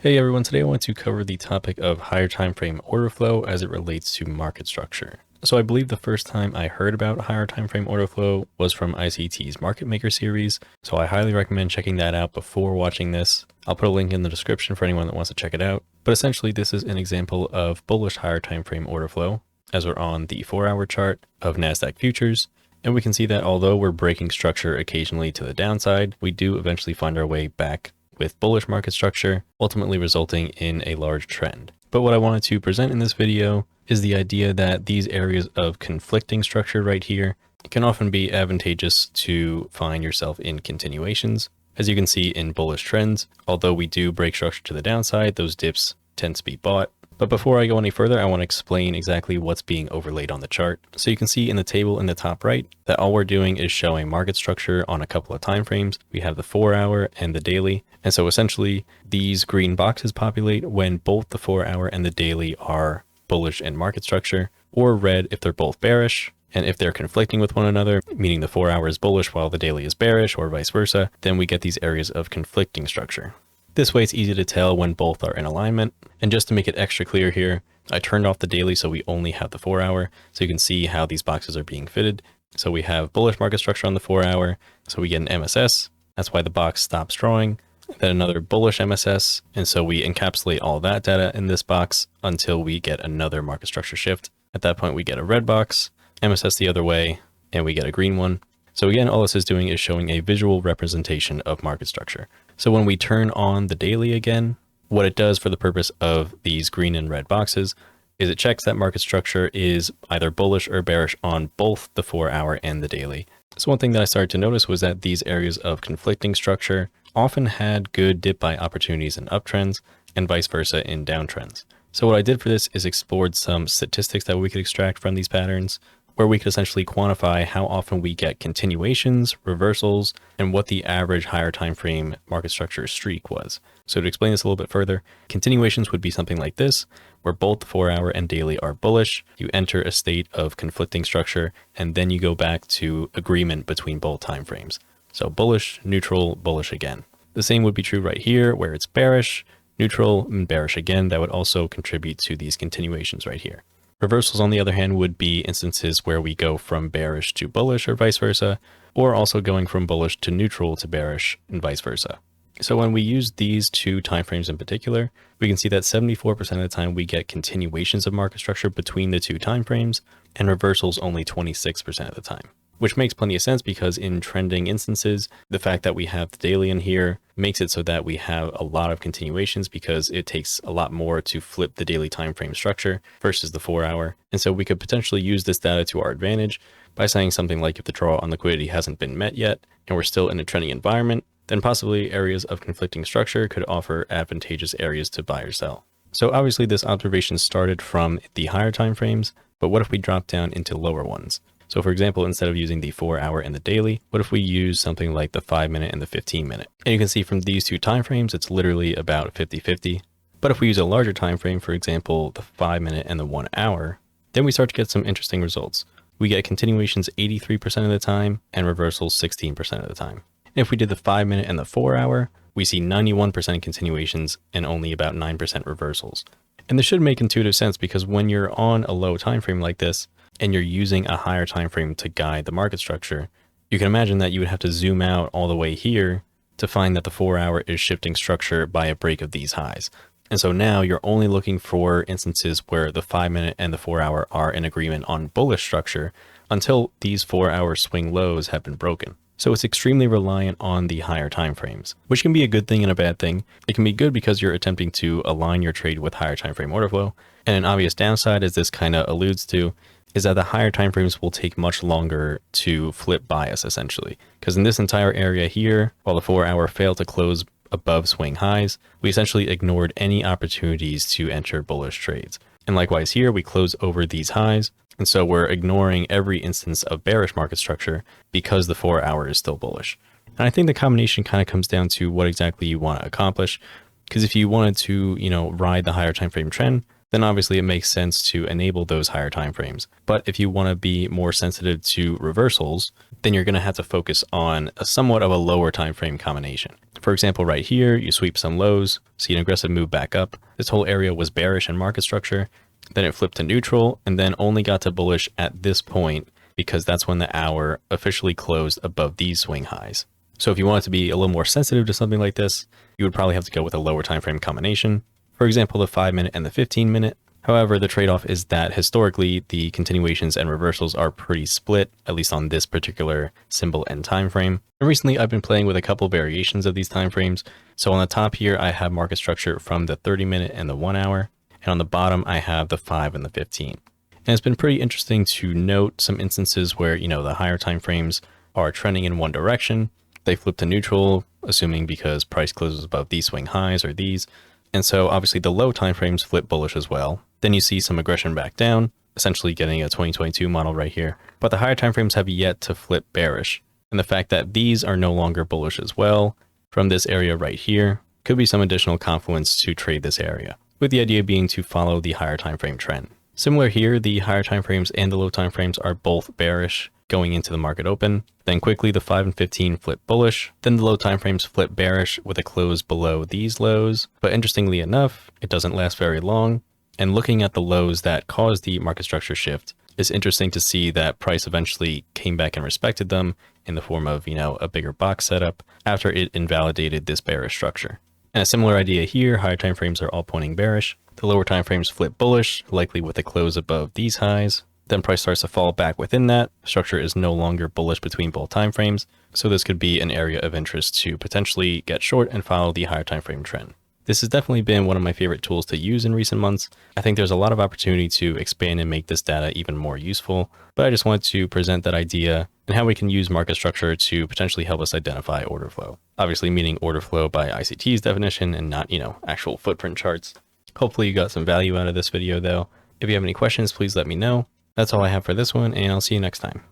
Hey everyone, today I want to cover the topic of higher time frame order flow as it relates to market structure. So I believe the first time I heard about higher time frame order flow was from ICT's Market Maker series, so I highly recommend checking that out before watching this. I'll put a link in the description for anyone that wants to check it out. But essentially this is an example of bullish higher time frame order flow as we're on the 4-hour chart of NASDAQ futures. And we can see that although we're breaking structure occasionally to the downside, we do eventually find our way back with bullish market structure, ultimately resulting in a large trend. But what I wanted to present in this video is the idea that these areas of conflicting structure right here can often be advantageous to find yourself in continuations. As you can see in bullish trends, although we do break structure to the downside, those dips tend to be bought. But before I go any further, I want to explain exactly what's being overlaid on the chart. So you can see in the table in the top right that all we're doing is showing market structure on a couple of time frames. We have the 4-hour and the daily. And so essentially these green boxes populate when both the 4-hour and the daily are bullish in market structure, or red if they're both bearish. And if they're conflicting with one another, meaning the 4-hour is bullish while the daily is bearish, or vice versa, then we get these areas of conflicting structure. This way it's easy to tell when both are in alignment. And just to make it extra clear here, I turned off the daily so we only have the 4-hour, so you can see how these boxes are being fitted. So we have bullish market structure on the 4-hour, so we get an MSS. That's why the box stops drawing. Then another bullish MSS, and so we encapsulate all that data in this box until we get another market structure shift. At that point we get a red box, MSS the other way, and we get a green one. So again, all this is doing is showing a visual representation of market structure. So when we turn on the daily again, what it does for the purpose of these green and red boxes is it checks that market structure is either bullish or bearish on both the 4-hour and the daily. So one thing that I started to notice was that these areas of conflicting structure often had good dip buy opportunities in uptrends and vice versa in downtrends. So what I did for this is explored some statistics that we could extract from these patterns, where we could essentially quantify how often we get continuations, reversals, and what the average higher time frame market structure streak was. So to explain this a little bit further, continuations would be something like this, where both the 4-hour and daily are bullish. You enter a state of conflicting structure, and then you go back to agreement between both time frames. So bullish, neutral, bullish again. The same would be true right here, where it's bearish, neutral, and bearish again. That would also contribute to these continuations right here. Reversals, on the other hand, would be instances where we go from bearish to bullish or vice versa, or also going from bullish to neutral to bearish and vice versa. So when we use these two timeframes in particular, we can see that 74% of the time we get continuations of market structure between the two timeframes, and reversals only 26% of the time. Which makes plenty of sense because in trending instances, the fact that we have the daily in here makes it so that we have a lot of continuations because it takes a lot more to flip the daily time frame structure versus the 4-hour. And so we could potentially use this data to our advantage by saying something like if the draw on liquidity hasn't been met yet and we're still in a trending environment, then possibly areas of conflicting structure could offer advantageous areas to buy or sell. So obviously this observation started from the higher time frames, but what if we drop down into lower ones? So for example, instead of using the 4-hour and the daily, what if we use something like the 5-minute and the 15-minute? And you can see from these two timeframes, it's literally about 50-50. But if we use a larger time frame, for example, the 5-minute and the 1-hour, then we start to get some interesting results. We get continuations 83% of the time and reversals 16% of the time. And if we did the 5-minute and the 4-hour, we see 91% continuations and only about 9% reversals. And this should make intuitive sense because when you're on a low time frame like this, and you're using a higher time frame to guide the market structure, you can imagine that you would have to zoom out all the way here to find that the 4-hour is shifting structure by a break of these highs. And so now you're only looking for instances where the 5-minute and the 4-hour are in agreement on bullish structure until these 4-hour swing lows have been broken. So it's extremely reliant on the higher time frames, which can be a good thing and a bad thing. It can be good because you're attempting to align your trade with higher time frame order flow. And an obvious downside, as this kind of alludes to, is that the higher time frames will take much longer to flip bias essentially. Because in this entire area here, while the 4-hour failed to close above swing highs, we essentially ignored any opportunities to enter bullish trades. And likewise here, we close over these highs. And so we're ignoring every instance of bearish market structure because the 4-hour is still bullish. And I think the combination kind of comes down to what exactly you want to accomplish. Because if you wanted to, ride the higher time frame trend, then obviously it makes sense to enable those higher time frames. But if you want to be more sensitive to reversals, then you're going to have to focus on a somewhat of a lower time frame combination. For example, right here, you sweep some lows, see an aggressive move back up. This whole area was bearish in market structure. Then it flipped to neutral and then only got to bullish at this point because that's when the hour officially closed above these swing highs. So if you wanted to be a little more sensitive to something like this, you would probably have to go with a lower time frame combination. For example, the 5-minute and the 15-minute. However, the trade-off is that historically the continuations and reversals are pretty split, at least on this particular symbol and time frame. And recently I've been playing with a couple variations of these time frames. So on the top here, I have market structure from the 30-minute and the 1 hour. And on the bottom, I have the 5 and the 15. And it's been pretty interesting to note some instances where, the higher time frames are trending in one direction. They flip to neutral, assuming because price closes above these swing highs or these. And so obviously the low time frames flip bullish as well. Then you see some aggression back down, essentially getting a 2022 model right here. But the higher time frames have yet to flip bearish. And the fact that these are no longer bullish as well from this area right here could be some additional confluence to trade this area, with the idea being to follow the higher time frame trend. Similar here, the higher time frames and the low time frames are both bearish going into the market open. Then quickly the 5 and 15 flip bullish. Then the low time frames flip bearish with a close below these lows. But interestingly enough, it doesn't last very long. And looking at the lows that caused the market structure shift, it's interesting to see that price eventually came back and respected them in the form of, a bigger box setup after it invalidated this bearish structure. And a similar idea here, higher time frames are all pointing bearish. The lower time frames flip bullish, likely with a close above these highs. Then price starts to fall back within that. Structure is no longer bullish between both time frames. So this could be an area of interest to potentially get short and follow the higher time frame trend. This has definitely been one of my favorite tools to use in recent months. I think there's a lot of opportunity to expand and make this data even more useful, but I just wanted to present that idea and how we can use market structure to potentially help us identify order flow. Obviously meaning order flow by ICT's definition and not, actual footprint charts. Hopefully you got some value out of this video though. If you have any questions, please let me know. That's all I have for this one, and I'll see you next time.